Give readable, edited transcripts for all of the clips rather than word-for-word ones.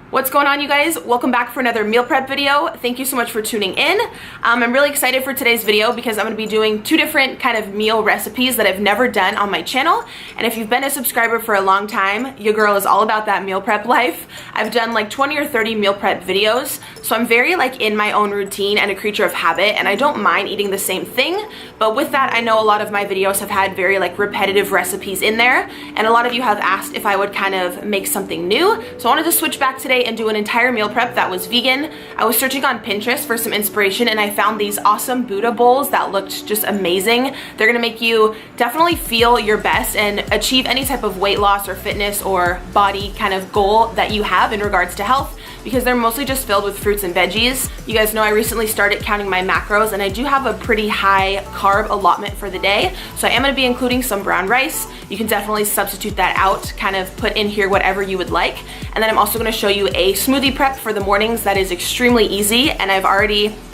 What's going on, you guys? Welcome back for another meal prep video. Thank you so much for tuning in. I'm really excited for today's video because I'm going to be doing two different kind of meal recipes that I've never done on my channel. And if you've been a subscriber for a long time, your girl is all about that meal prep life. I've done like 20 or 30 meal prep videos, so I'm very like in my own routine and a creature of habit, and I don't mind eating the same thing. But with that, I know a lot of my videos have had very like repetitive recipes in there, and a lot of you have asked if I would kind of make something new. So I wanted to switch back today and do an entire meal prep that was vegan. I was searching on Pinterest for some inspiration and I found these awesome Buddha bowls that looked just amazing. They're gonna make you definitely feel your best and achieve any type of weight loss or fitness or body kind of goal that you have in regards to health, because they're mostly just filled with fruits and veggies. You guys know I recently started counting my macros, and I do have a pretty high carb allotment for the day, so I am going to be including some brown rice. You can definitely substitute that out, kind of put in here whatever you would like. And then I'm also going to show you a smoothie prep for the mornings that is extremely easy, and I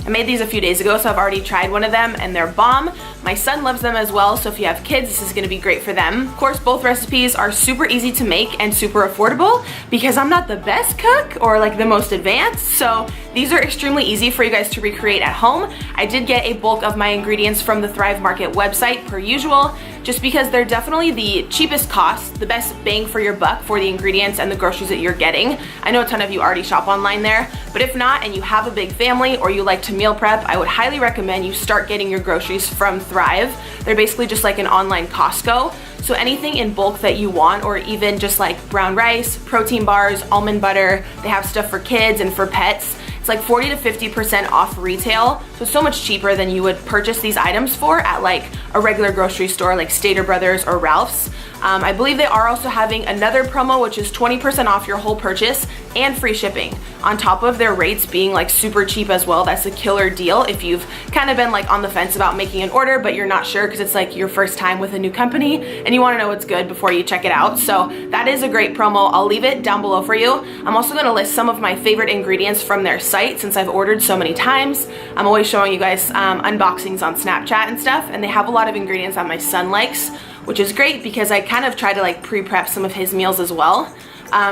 made these a few days ago, so I've already tried one of them and they're bomb. My son loves them as well, so if you have kids, this is gonna be great for them. Of course, both recipes are super easy to make and super affordable because I'm not the best cook or like the most advanced, so these are extremely easy for you guys to recreate at home. I did get a bulk of my ingredients from the Thrive Market website per usual, just because they're definitely the cheapest cost, the best bang for your buck for the ingredients and the groceries that you're getting. I know a ton of you already shop online there, but if not and you have a big family or you like to meal prep, I would highly recommend you start getting your groceries from Thrive. They're basically just like an online Costco. So anything in bulk that you want, or even just like brown rice, protein bars, almond butter, they have stuff for kids and for pets. It's like 40 to 50% off retail, so it's so much cheaper than you would purchase these items for at like a regular grocery store like Stater Brothers or Ralph's. I believe they are also having another promo, which is 20% off your whole purchase and free shipping, on top of their rates being like super cheap as well. That's a killer deal if you've kind of been like on the fence about making an order, but you're not sure because it's like your first time with a new company and you want to know what's good before you check it out. So that is a great promo. I'll leave it down below for you. I'm also going to list some of my favorite ingredients from their site since I've ordered so many times. I'm always showing you guys unboxings on Snapchat and stuff, and they have a lot of ingredients that my son likes, which is great because I kind of try to like pre-prep some of his meals as well.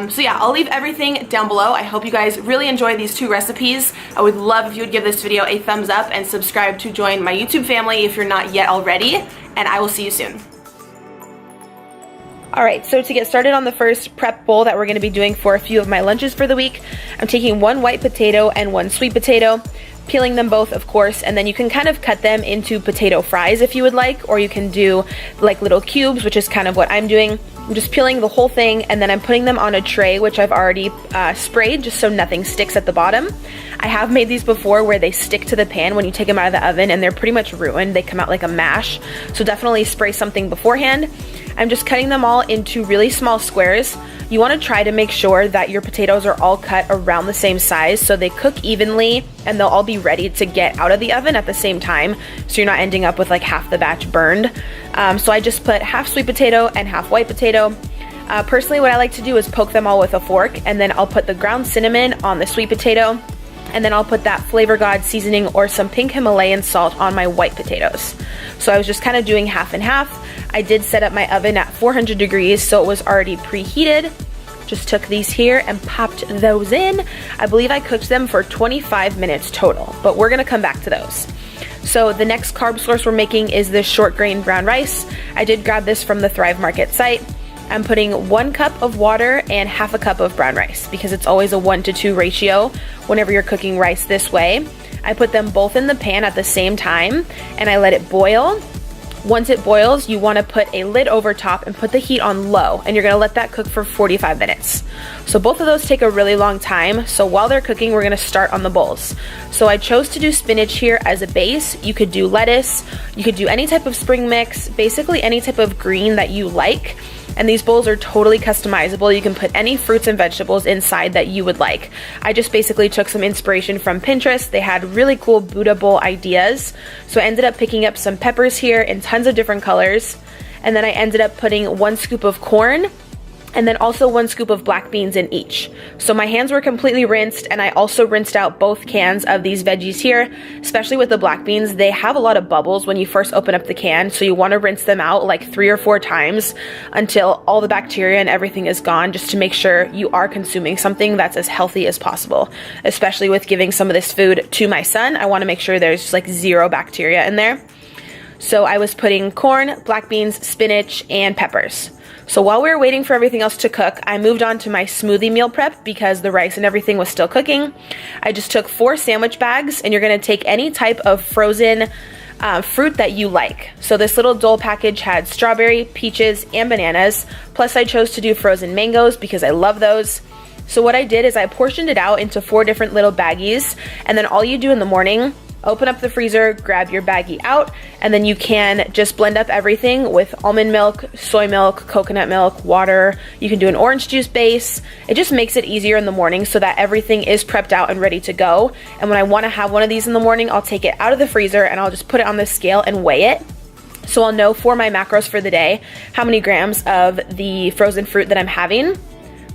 So yeah, I'll leave everything down below. I hope you guys really enjoy these two recipes. I would love if you would give this video a thumbs up and subscribe to join my YouTube family if you're not yet already, and I will see you soon. Alright, so to get started on the first prep bowl that we're going to be doing for a few of my lunches for the week, I'm taking one white potato and one sweet potato, peeling them both, of course, and then you can kind of cut them into potato fries if you would like, or you can do like little cubes, which is kind of what I'm doing. I'm just peeling the whole thing, and then I'm putting them on a tray, which I've already sprayed just so nothing sticks at the bottom. I have made these before where they stick to the pan when you take them out of the oven, and they're pretty much ruined. They come out like a mash, so definitely spray something beforehand. I'm just cutting them all into really small squares. You want to try to make sure that your potatoes are all cut around the same size so they cook evenly and they'll all be ready to get out of the oven at the same time, so you're not ending up with like half the batch burned. So I just put half sweet potato and half white potato. Personally, what I like to do is poke them all with a fork, and then I'll put the ground cinnamon on the sweet potato, and then I'll put that Flavor God seasoning or some pink Himalayan salt on my white potatoes. So I was just kind of doing half and half. I did set up my oven at 400 degrees, so it was already preheated. Just took these here and popped those in. I believe I cooked them for 25 minutes total, but we're gonna come back to those. So the next carb source we're making is this short grain brown rice. I did grab this from the Thrive Market site. I'm putting 1 cup of water and half a cup of brown rice because it's always a 1-to-2 ratio whenever you're cooking rice this way. I put them both in the pan at the same time and I let it boil. Once it boils, you want to put a lid over top and put the heat on low, and you're going to let that cook for 45 minutes. So both of those take a really long time, so while they're cooking, we're going to start on the bowls. So I chose to do spinach here as a base. You could do lettuce, you could do any type of spring mix, basically any type of green that you like. And these bowls are totally customizable. You can put any fruits and vegetables inside that you would like. I just basically took some inspiration from Pinterest. They had really cool Buddha bowl ideas. So I ended up picking up some peppers here in tons of different colors. And then I ended up putting 1 scoop of corn, and then also 1 scoop of black beans in each. So my hands were completely rinsed, and I also rinsed out both cans of these veggies here, especially with the black beans. They have a lot of bubbles when you first open up the can, so you want to rinse them out like 3 or 4 times until all the bacteria and everything is gone, just to make sure you are consuming something that's as healthy as possible. Especially with giving some of this food to my son, I want to make sure there's like 0 bacteria in there. So I was putting corn, black beans, spinach, and peppers. So while we were waiting for everything else to cook, I moved on to my smoothie meal prep because the rice and everything was still cooking. I just took 4 sandwich bags, and you're gonna take any type of frozen fruit that you like. So this little Dole package had strawberry, peaches, and bananas. Plus I chose to do frozen mangoes because I love those. So what I did is I portioned it out into 4 different little baggies, and then all you do in the morning, open up the freezer, grab your baggie out, and then you can just blend up everything with almond milk, soy milk, coconut milk, water. You can do an orange juice base. It just makes it easier in the morning so that everything is prepped out and ready to go. And when I want to have one of these in the morning, I'll take it out of the freezer and I'll just put it on the scale and weigh it. So I'll know for my macros for the day how many grams of the frozen fruit that I'm having.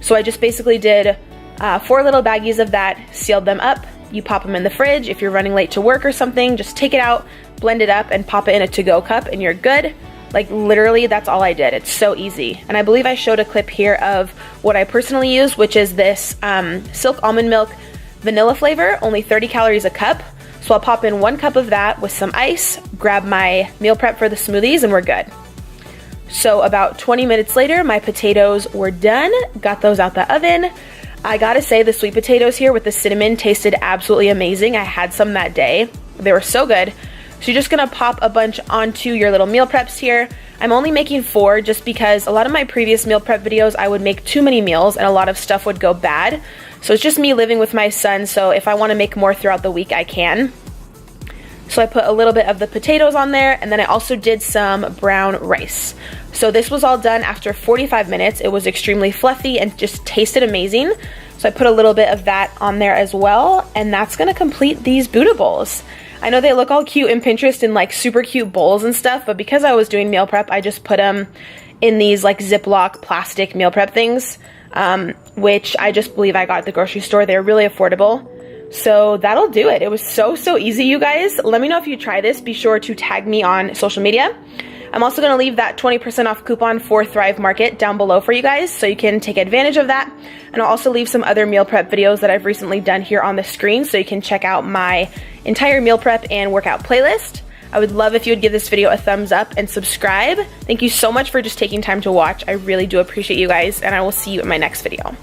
So I just basically did 4 little baggies of that, sealed them up. You pop them in the fridge. If you're running late to work or something, just take it out, blend it up, and pop it in a to-go cup, and you're good. Like literally, that's all I did. It's so easy. And I believe I showed a clip here of what I personally use, which is this Silk Almond Milk vanilla flavor, only 30 calories a cup. So I'll pop in 1 cup of that with some ice, grab my meal prep for the smoothies, and we're good. So about 20 minutes later, my potatoes were done. Got those out the oven. I gotta say, the sweet potatoes here with the cinnamon tasted absolutely amazing. I had some that day. They were so good. So you're just gonna pop a bunch onto your little meal preps here. I'm only making 4 just because a lot of my previous meal prep videos, I would make too many meals and a lot of stuff would go bad. So it's just me living with my son, so if I wanna make more throughout the week, I can. So I put a little bit of the potatoes on there, and then I also did some brown rice. So this was all done after 45 minutes. It was extremely fluffy and just tasted amazing. So I put a little bit of that on there as well, and that's gonna complete these Buddha bowls. I know they look all cute in Pinterest in like super cute bowls and stuff, but because I was doing meal prep, I just put them in these like Ziploc plastic meal prep things, which I just believe I got at the grocery store. They're really affordable. So that'll do it. It was so easy, you guys. Let me know if you try this. Be sure to tag me on social media. I'm also going to leave that 20% off coupon for Thrive Market down below for you guys, so you can take advantage of that. And I'll also leave some other meal prep videos that I've recently done here on the screen, so you can check out my entire meal prep and workout playlist. I would love if you would give this video a thumbs up and subscribe. Thank you so much for just taking time to watch. I really do appreciate you guys, and I will see you in my next video.